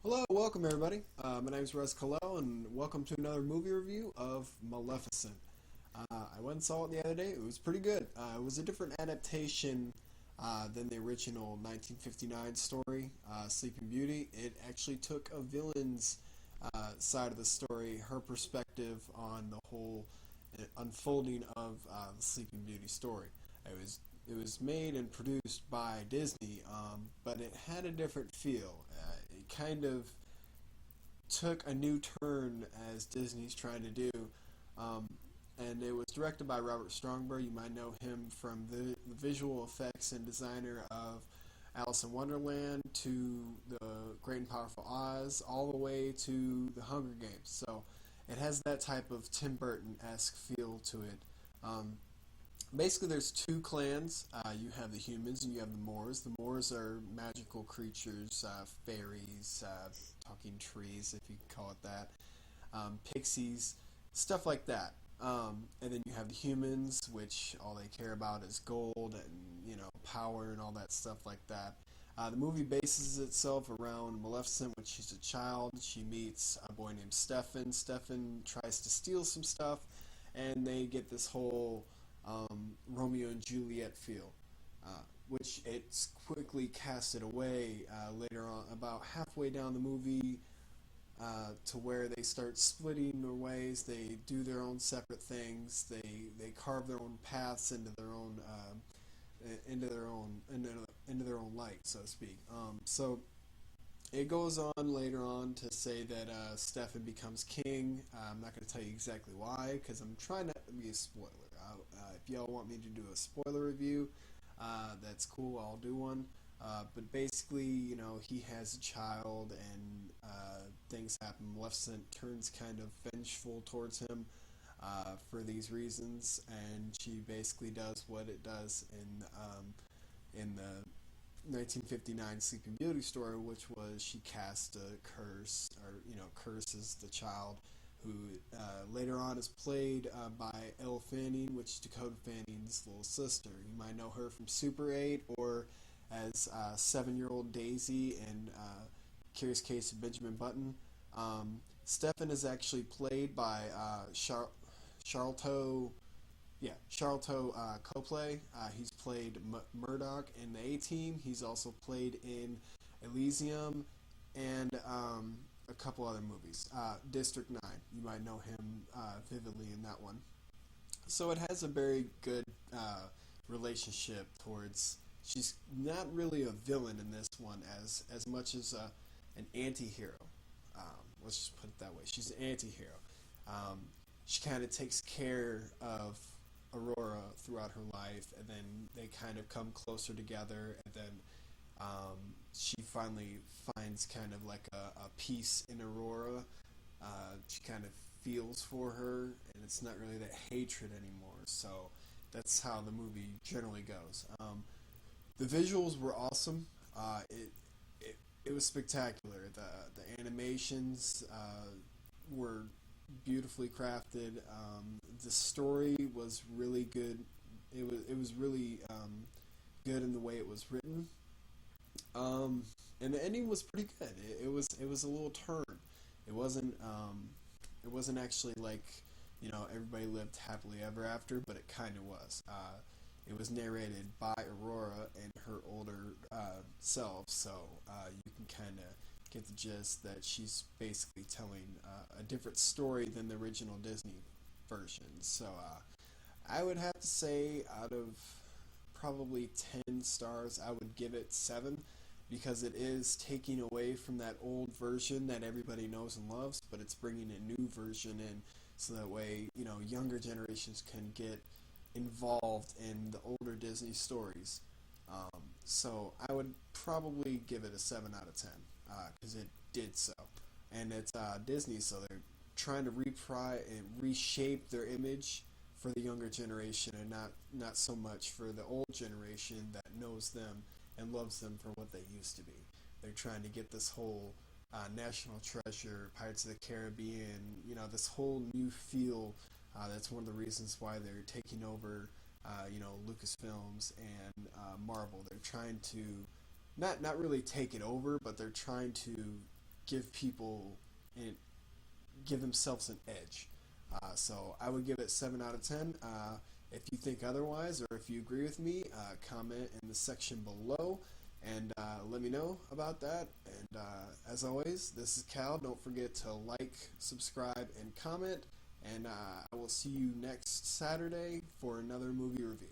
Hello, welcome everybody. My name is KALEL, and welcome to another movie review of Maleficent. I went and saw it the other day. It was pretty good. It was a different adaptation than the original 1959 story, Sleeping Beauty. It actually took a villain's side of the story, her perspective on the whole unfolding of the Sleeping Beauty story. It was made and produced by Disney, but it had a different feel. It kind of took a new turn as Disney's trying to do, um, and it was directed by Robert Stromberg. You might know him from the visual effects and designer of Alice in Wonderland to the Great and Powerful Oz, all the way to the Hunger Games. So it has that type of Tim Burton-esque feel to it. Basically, there's two clans. You have the humans and you have the Moors. The Moors are magical creatures, fairies, talking trees, if you can call it that, pixies, stuff like that. And then you have the humans, which all they care about is gold and power and all that stuff like that. The movie bases itself around Maleficent when she's a child. She meets a boy named Stefan. Stefan tries to steal some stuff, and they get this whole Romeo and Juliet feel, which it's quickly casted away later on, about halfway down the movie, to where they start splitting their ways. They do their own separate things. They carve their own paths into their own into their own light, so to speak. So it goes on later on to say that Stefan becomes king. I'm not going to tell you exactly why because I'm trying not to be a spoiler. If y'all want me to do a spoiler review, that's cool. I'll do one. But basically, he has a child and things happen. Maleficent turns kind of vengeful towards him for these reasons, and she basically does what it does in the 1959 Sleeping Beauty story, which was she cast a curse, or curses the child, who later on is played by Elle, which is Dakota Fanning's little sister. You might know her from Super 8 or as 7-year-old Daisy in Curious Case of Benjamin Button. Stefan is actually played by Sharlto. Yeah, Sharlto Copley. He's played Murdoch in the A-Team. He's also played in Elysium and a couple other movies. District 9. You might know him vividly in that one. So it has a very good relationship towards. She's not really a villain in this one as much as an anti-hero. Let's just put it that way. She's an anti-hero. She kind of takes care of Aurora throughout her life, and then they kind of come closer together, and then she finally finds kind of like a peace in Aurora. She kind of feels for her, and it's not really that hatred anymore. So that's how the movie generally goes. The visuals were awesome. It was spectacular. The animations were beautifully crafted. The story was really good. It was really good in the way it was written. And the ending was pretty good. It was a little turn. It wasn't actually like everybody lived happily ever after, but it kind of was. It was narrated by Aurora and her older self, so you can kind of get the gist that she's basically telling a different story than the original Disney version. So I would have to say, out of probably 10 stars, I would give it 7, because it is taking away from that old version that everybody knows and loves, but it's bringing a new version in, so that way younger generations can get involved in the older Disney stories. So I would probably give it a 7 out of 10 because it did so, and it's Disney, so they're trying to reshape their image for the younger generation, and not so much for the old generation that knows them and loves them for what they used to be. They're trying to get this whole National Treasure, Pirates of the Caribbean, this whole new feel. That's one of the reasons why they're taking over, Lucasfilms and Marvel. They're trying to not really take it over, but they're trying to give people and give themselves an edge. So I would give it 7 out of 10. If you think otherwise, or if you agree with me, comment in the section below and let me know about that. And as always, this is Cal. Don't forget to like, subscribe, and comment. And I will see you next Saturday for another movie review.